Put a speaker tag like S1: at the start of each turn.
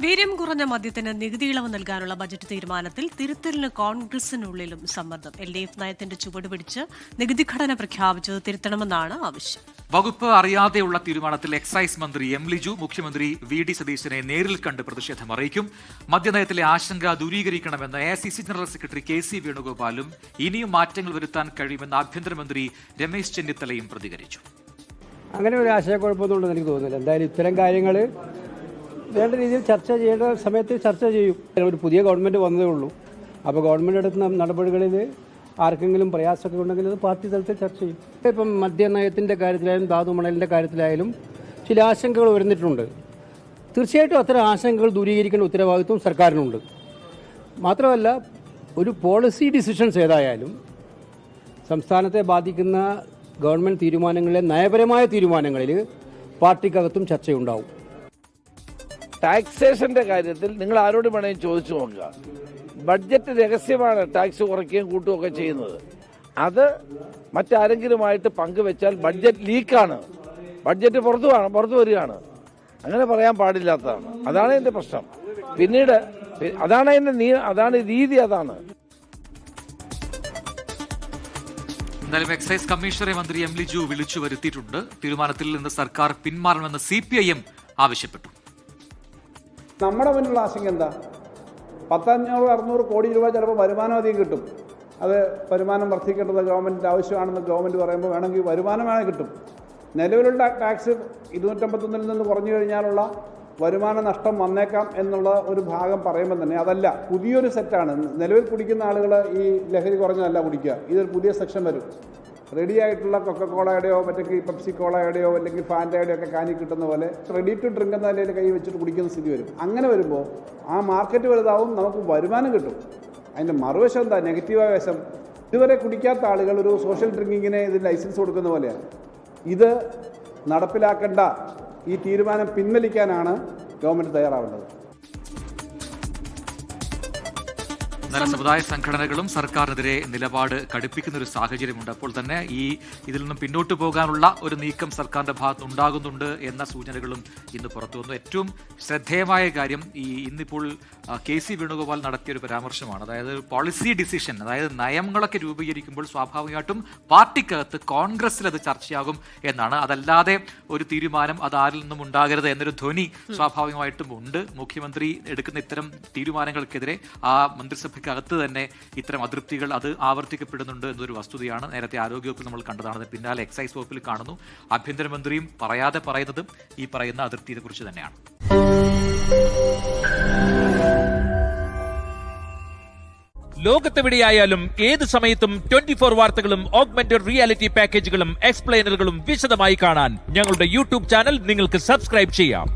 S1: വീര്യം കുറഞ്ഞ മദ്യത്തിന് നികുതി ഇളവ് നൽകാനുള്ള ബജറ്റ് തീരുമാനത്തിൽ തിരുത്തലിന് കോൺഗ്രസിനുള്ളിലും സമ്മർദ്ദം. LDF നയത്തിന്റെ ചുവട് പിടിച്ച് നികുതി ഘടന പ്രഖ്യാപിച്ചത് തിരുത്തണമെന്നാണ് ആവശ്യം.
S2: വകുപ്പ് അറിയാതെയുള്ള തീരുമാനത്തിൽ എക്സൈസ് മന്ത്രി എം ലിജു മുഖ്യമന്ത്രി VD സതീശനെ നേരിൽ കണ്ട് പ്രതിഷേധം അറിയിക്കും. മദ്യനയത്തിലെ ആശങ്ക ദൂരീകരിക്കണമെന്ന് AICC ജനറൽ സെക്രട്ടറി KC വേണുഗോപാലും ഇനിയും മാറ്റങ്ങൾ വരുത്താൻ കഴിയുമെന്ന് ആഭ്യന്തരമന്ത്രി രമേശ് ചെന്നിത്തലയും പ്രതികരിച്ചു.
S3: അങ്ങനെ ഒരു ആശയക്കുഴപ്പമൊന്നും എനിക്ക് തോന്നുന്നില്ല. എന്തായാലും ഇത്തരം കാര്യങ്ങൾ വേണ്ട രീതിയിൽ ചർച്ച ചെയ്യേണ്ട സമയത്ത് ചർച്ച ചെയ്യും. ഒരു പുതിയ ഗവൺമെൻറ് വന്നതേ ഉള്ളൂ. അപ്പോൾ ഗവൺമെൻറ് എടുക്കുന്ന നടപടികളിൽ ആർക്കെങ്കിലും പ്രയാസമൊക്കെ ഉണ്ടെങ്കിൽ അത് പാർട്ടി തലത്തിൽ ചർച്ച ചെയ്യും. ഇപ്പം മദ്യനയത്തിൻ്റെ കാര്യത്തിലായാലും ധാതുമണലിൻ്റെ കാര്യത്തിലായാലും ചില ആശങ്കകൾ വരുന്നിട്ടുണ്ട്. തീർച്ചയായിട്ടും അത്തരം ആശങ്കകൾ ദൂരീകരിക്കേണ്ട ഉത്തരവാദിത്വം സർക്കാരിനുണ്ട്. മാത്രമല്ല, ഒരു പോളിസി ഡിസിഷൻസ് ഏതായാലും സംസ്ഥാനത്തെ ബാധിക്കുന്ന ഗവൺമെൻറ് തീരുമാനങ്ങളിലെ നയപരമായ തീരുമാനങ്ങളിൽ പാർട്ടിക്കകത്തും ചർച്ചയുണ്ടാവും.
S4: ടാക്സേഷന്റെ കാര്യത്തിൽ നിങ്ങൾ ആരോട് വേണമെങ്കിൽ ചോദിച്ചു നോക്കുക. ബഡ്ജറ്റ് രഹസ്യമാണ് ടാക്സ് കുറയ്ക്കുകയും കൂട്ടുകയൊക്കെ ചെയ്യുന്നത്. അത് മറ്റാരെങ്കിലുമായിട്ട് പങ്കുവെച്ചാൽ ബഡ്ജറ്റ് ലീക്കാണ്, ബഡ്ജറ്റ് പുറത്തു വരികയാണ്. അങ്ങനെ പറയാൻ പാടില്ലാത്തതാണ്. അതാണ് എന്റെ പ്രശ്നം. പിന്നീട് അതാണ് രീതി. അതാണ്
S2: എന്തായാലും എക്സൈസ് കമ്മീഷണറെ മന്ത്രി എം ലിജു വിളിച്ചു വരുത്തിയിട്ടുണ്ട്. തീരുമാനത്തിൽ നിന്ന് സർക്കാർ പിന്മാറണമെന്ന് CPIM ആവശ്യപ്പെട്ടു.
S5: നമ്മുടെ മുന്നിലുള്ള ആശങ്ക എന്താ? 500-600 കോടി രൂപ ചിലപ്പോൾ വരുമാനം അധികം കിട്ടും. അത് വരുമാനം വർദ്ധിക്കേണ്ടത് ഗവൺമെൻറ്റിൻ്റെ ആവശ്യമാണെന്ന് ഗവൺമെൻറ് പറയുമ്പോൾ വേണമെങ്കിൽ വരുമാനമാണ് കിട്ടും. നിലവിലുള്ള ടാക്സ് 251 നിന്ന് കുറഞ്ഞു കഴിഞ്ഞാലുള്ള വരുമാന നഷ്ടം വന്നേക്കാം എന്നുള്ള ഒരു ഭാഗം പറയുമ്പോൾ തന്നെ അതല്ല, പുതിയൊരു സെറ്റാണ്. നിലവിൽ കുടിക്കുന്ന ആളുകൾ ഈ ലഹരി കുറഞ്ഞതല്ല കുടിക്കുക. ഇതൊരു പുതിയ സെക്ഷൻ വരും. റെഡി ആയിട്ടുള്ള കൊക്കക്കോളയുടെയോ മറ്റേ പെപ്സി കോളയുടെയോ അല്ലെങ്കിൽ ഫാൻറ്റയുടെയോ ഒക്കെ കാനി കിട്ടുന്ന പോലെ റെഡി ടു ഡ്രിങ്ക് എന്ന നിലയിൽ കൈ വെച്ചിട്ട് കുടിക്കുന്ന സ്ഥിതി വരും. അങ്ങനെ വരുമ്പോൾ ആ മാർക്കറ്റ് വലുതാവും, നമുക്ക് വരുമാനം കിട്ടും. അതിൻ്റെ മറുവശം എന്താ? നെഗറ്റീവായ വശം, ഇതുവരെ കുടിക്കാത്ത ആളുകൾ ഒരു സോഷ്യൽ ഡ്രിങ്കിങ്ങിനെ ഇതിന് ലൈസൻസ് കൊടുക്കുന്ന പോലെയാണ്. ഇത് നടപ്പിലാക്കേണ്ട ഈ തീരുമാനം പിൻവലിക്കാനാണ് ഗവൺമെൻറ് തയ്യാറാവേണ്ടത്.
S2: സമുദായ സംഘടനകളും സർക്കാരിനെതിരെ നിലപാട് കടുപ്പിക്കുന്ന ഒരു സാഹചര്യമുണ്ട്. അപ്പോൾ തന്നെ ഇതിൽ നിന്നും പിന്നോട്ട് പോകാനുള്ള ഒരു നീക്കം സർക്കാരിന്റെ ഭാഗത്ത് ഉണ്ടാകുന്നുണ്ട് എന്ന സൂചനകളും ഇന്ന് പുറത്തു വന്നു. ഏറ്റവും ശ്രദ്ധേയമായ കാര്യം ഇന്നിപ്പോൾ KC വേണുഗോപാൽ നടത്തിയ ഒരു പരാമർശമാണ്. അതായത് പോളിസി ഡിസിഷൻ, അതായത് നയങ്ങളൊക്കെ രൂപീകരിക്കുമ്പോൾ സ്വാഭാവികമായിട്ടും പാർട്ടിക്കകത്ത് കോൺഗ്രസിൽ അത് ചർച്ചയാകും എന്നാണ്. അതല്ലാതെ ഒരു തീരുമാനം അത് ആരിൽ നിന്നും ഉണ്ടാകരുത് എന്നൊരു ധ്വനി സ്വാഭാവികമായിട്ടും ഉണ്ട്. മുഖ്യമന്ത്രി എടുക്കുന്ന ഇത്തരം തീരുമാനങ്ങൾക്കെതിരെ ആ മന്ത്രിസഭയ്ക്കകത്ത് തന്നെ ഇത്തരം അതൃപ്തികൾ അത് ആവർത്തിക്കപ്പെടുന്നുണ്ട് എന്നൊരു വസ്തുതയാണ്. നേരത്തെ ആരോഗ്യവകുപ്പിൽ നമ്മൾ കണ്ടതാണ്. പിന്നാലെ എക്സൈസ് വകുപ്പിൽ കാണുന്നു. ആഭ്യന്തരമന്ത്രിയും പറയാതെ പറയുന്നത് ഈ പറയുന്ന അതിർത്തിയെ കുറിച്ച് തന്നെയാണ്.
S6: ലോകത്തെവിടെയായാലും ഏത് സമയത്തും 24 വാർത്തകളും ഓഗ്മെന്റഡ് റിയാലിറ്റി പാക്കേജുകളും എക്സ്പ്ലെയിനറുകളും വിശദമായി കാണാൻ ഞങ്ങളുടെ YouTube ചാനൽ നിങ്ങൾക്ക് സബ്സ്ക്രൈബ് ചെയ്യാം.